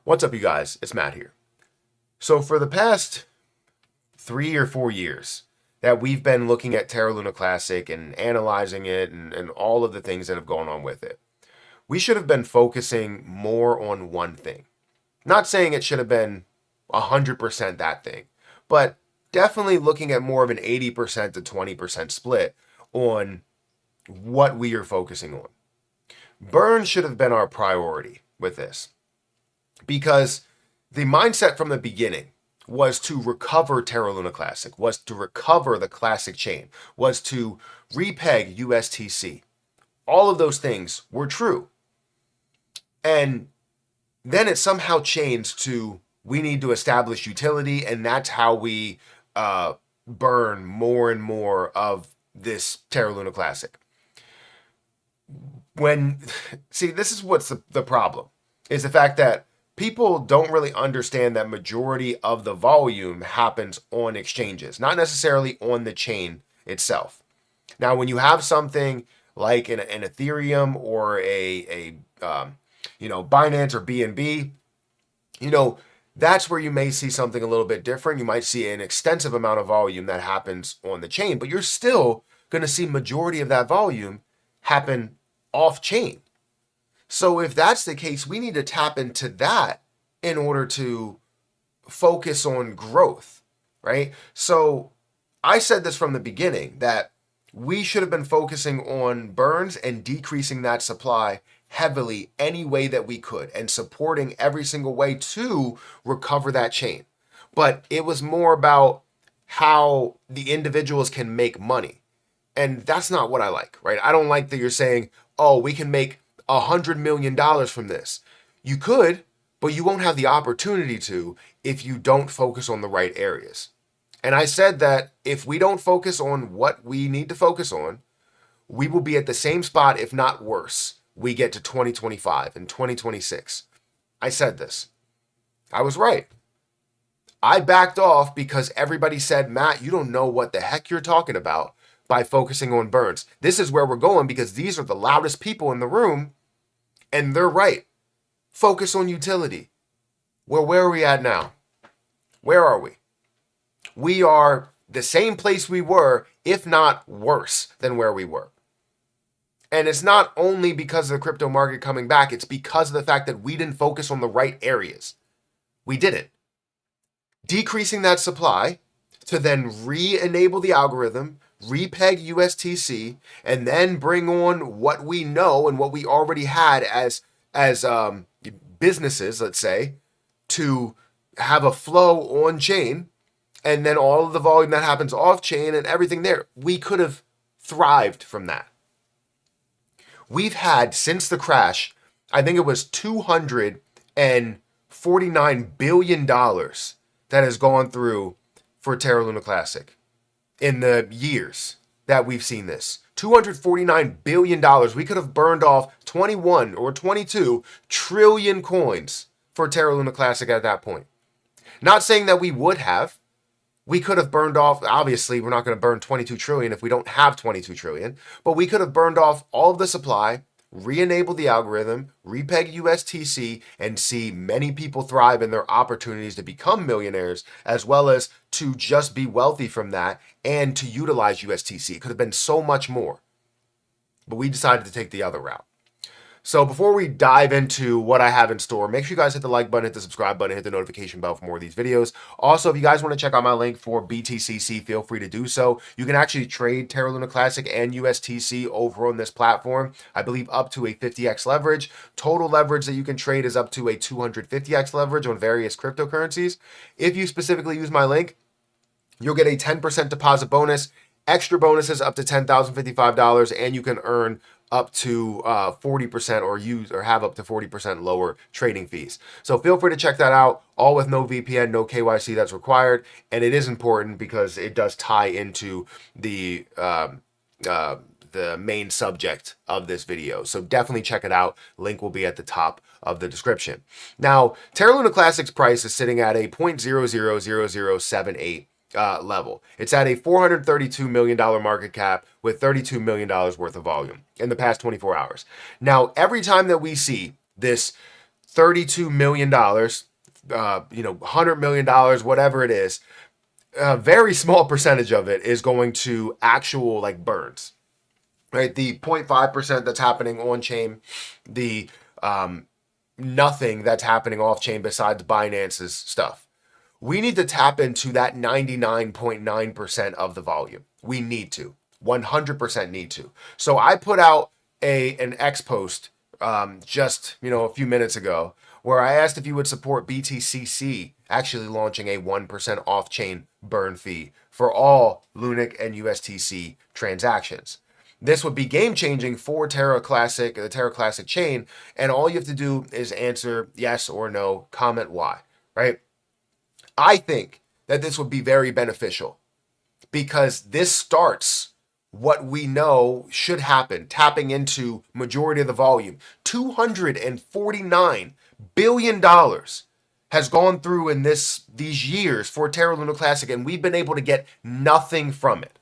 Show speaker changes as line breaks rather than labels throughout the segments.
What's up, you guys? It's Matt here. So for the past 3 or 4 years that we've been looking at Terra Luna Classic and analyzing it and all of the things that have gone on with it, we should have been focusing more on one thing. Not saying it should have been 100% that thing, but definitely looking at more of an 80% to 20% split on what we are focusing on. Burn should have been our priority with this, because the mindset from the beginning was to recover Terra Luna Classic, was to recover the classic chain, was to repeg USTC. All of those things were true. And then it somehow changed to we need to establish utility, and that's how we burn more and more of this Terra Luna Classic. This is what's the problem, is the fact that people don't really understand that majority of the volume happens on exchanges, not necessarily on the chain itself. Now, when you have something like an Ethereum or a Binance or BNB, that's where you may see something a little bit different. You might see an extensive amount of volume that happens on the chain, but you're still going to see majority of that volume happen off chain. So if that's the case, we need to tap into that in order to focus on growth, right? So I said this from the beginning, that we should have been focusing on burns and decreasing that supply heavily any way that we could and supporting every single way to recover that chain. But it was more about how the individuals can make money. And that's not what I like, right? I don't like that you're saying, oh, we can make $100 million from this. You could, but you won't have the opportunity to if you don't focus on the right areas. And I said that if we don't focus on what we need to focus on, we will be at the same spot, if not worse. We get to 2025 and 2026. I said this. I was right. I backed off because everybody said, Matt, you don't know what the heck you're talking about by focusing on burns. This is where we're going because these are the loudest people in the room, and they're right. Focus on utility. Well, where are we at now? Where are we? We are the same place we were, if not worse than where we were. And it's not only because of the crypto market coming back, it's because of the fact that we didn't focus on the right areas. We didn't. Decreasing that supply to then re-enable the algorithm, repeg USTC, and then bring on what we know and what we already had as businesses, let's say, to have a flow on chain, and then all of the volume that happens off chain and everything there. We could have thrived from that. We've had, since the crash, I think it was $249 billion that has gone through for Terra Luna Classic in the years that we've seen this. $249 billion. We could have burned off 21 or 22 trillion coins for Terra Luna Classic at that point. Not saying that we would have. We could have burned off, obviously, we're not going to burn 22 trillion if we don't have 22 trillion, but we could have burned off all of the supply, re-enable the algorithm, repeg USTC, and see many people thrive in their opportunities to become millionaires, as well as to just be wealthy from that and to utilize USTC. It could have been so much more, but we decided to take the other route. So before we dive into what I have in store, make sure you guys hit the like button, hit the subscribe button, hit the notification bell for more of these videos. Also, if you guys want to check out my link for BTCC, feel free to do so. You can actually trade Terra Luna Classic and USTC over on this platform. I believe up to a 50x leverage. Total leverage that you can trade is up to a 250x leverage on various cryptocurrencies. If you specifically use my link, you'll get a 10% deposit bonus, extra bonuses up to $10,055, and you can earn up to 40% or have up to 40% lower trading fees. So feel free to check that out, all with no VPN, no KYC that's required. And it is important because it does tie into the main subject of this video. So definitely check it out. Link will be at the top of the description. Now, Terra Luna Classic's price is sitting at a 0.000078 level. It's at a $432 million market cap with $32 million worth of volume in the past 24 hours. Now, every time that we see this $32 million, $100 million, whatever it is, a very small percentage of it is going to actual like burns, right? The 0.5% that's happening on chain, the nothing that's happening off chain besides Binance's stuff. We need to tap into that 99.9% of the volume. We need to, 100% need to. So I put out an X post just a few minutes ago where I asked if you would support BTCC actually launching a 1% off-chain burn fee for all Lunic and USTC transactions. This would be game-changing for Terra Classic, the Terra Classic chain, and all you have to do is answer yes or no, comment why, right? I think that this would be very beneficial because this starts what we know should happen, tapping into majority of the volume. $249 billion has gone through in these years for Terra Luna Classic, and we've been able to get nothing from it.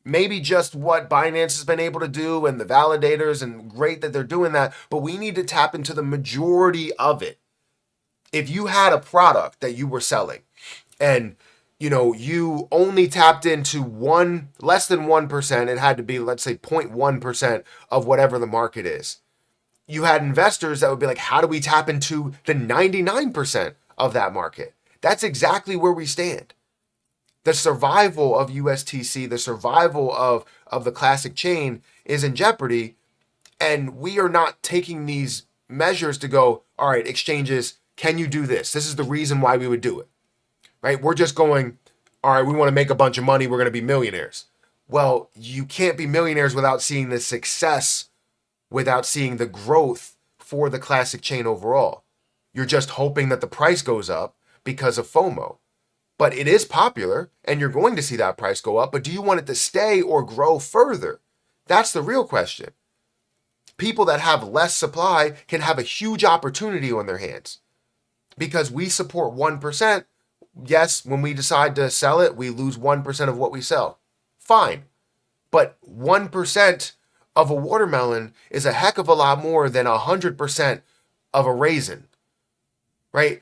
Maybe just what Binance has been able to do and the validators, and great that they're doing that, but we need to tap into the majority of it. If you had a product that you were selling and you only tapped into less than 1%, it had to be, let's say, 0.1% of whatever the market is. You had investors that would be like, how do we tap into the 99% of that market? That's exactly where we stand. The survival of USTC, the survival of the classic chain is in jeopardy, and we are not taking these measures to go, all right, exchanges, can you do this? This is the reason why we would do it, right? We're just going, all right, we want to make a bunch of money, we're going to be millionaires. Well, you can't be millionaires without seeing the success, without seeing the growth for the classic chain overall. You're just hoping that the price goes up because of FOMO. But it is popular, and you're going to see that price go up, but do you want it to stay or grow further? That's the real question. People that have less supply can have a huge opportunity on their hands because we support 1%. Yes, when we decide to sell it, we lose 1% of what we sell. Fine. But 1% of a watermelon is a heck of a lot more than 100% of a raisin, right?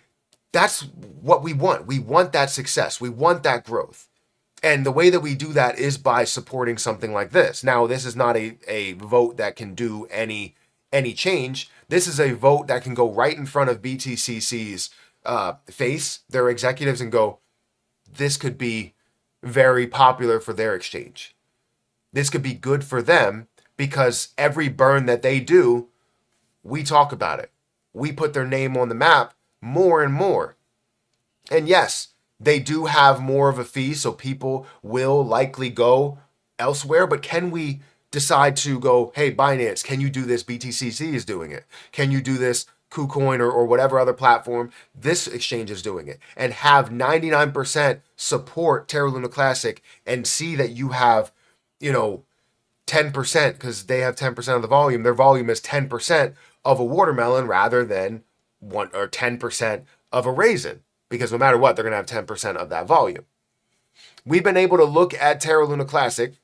That's what we want. We want that success. We want that growth. And the way that we do that is by supporting something like this. Now, this is not a vote that can do any change. This is a vote that can go right in front of BTCC's face, their executives, and go, this could be very popular for their exchange. This could be good for them because every burn that they do, we talk about it. We put their name on the map more and more. And yes, they do have more of a fee, so people will likely go elsewhere, but can we decide to go, hey, Binance, can you do this? BTCC is doing it. Can you do this? KuCoin or whatever other platform this exchange is doing it, and have 99% support Terra Luna Classic and see that you have, 10%, because they have 10% of the volume. Their volume is 10% of a watermelon rather than 1 or 10% of a raisin, because no matter what, they're going to have 10% of that volume. We've been able to look at Terra Luna Classic,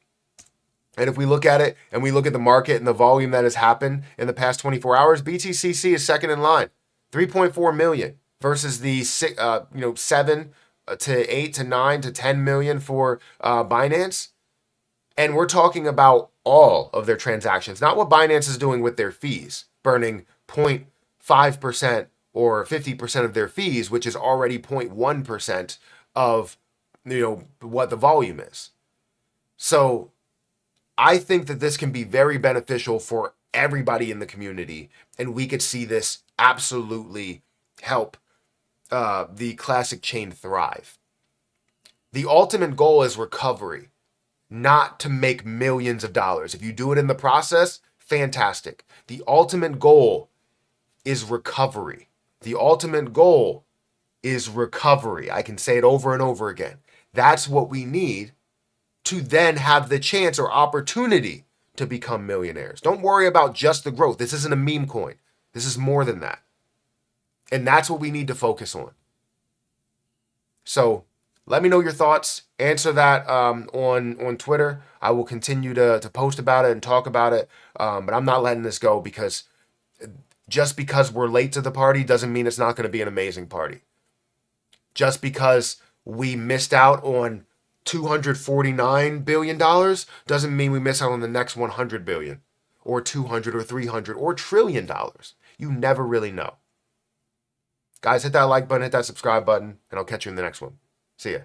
and if we look at it and we look at the market and the volume that has happened in the past 24 hours, BTCC is second in line, 3.4 million versus the 7 to 8 to 9 to 10 million for Binance. And we're talking about all of their transactions, not what Binance is doing with their fees, burning 0.5% or 50% of their fees, which is already 0.1% of what the volume is. So I think that this can be very beneficial for everybody in the community, and we could see this absolutely help the classic chain thrive. The ultimate goal is recovery, not to make millions of dollars. If you do it in the process, fantastic. The ultimate goal is recovery. The ultimate goal is recovery. I can say it over and over again. That's what we need to then have the chance or opportunity to become millionaires. Don't worry about just the growth. This isn't a meme coin. This is more than that. And that's what we need to focus on. So let me know your thoughts. Answer that on Twitter. I will continue to post about it and talk about it. But I'm not letting this go because Just because we're late to the party doesn't mean it's not going to be an amazing party. Just because we missed out on $249 billion doesn't mean we miss out on the next 100 billion or 200 or 300 or $1 trillion. You never really know. Guys, hit that like button, hit that subscribe button, and I'll catch you in the next one. See ya.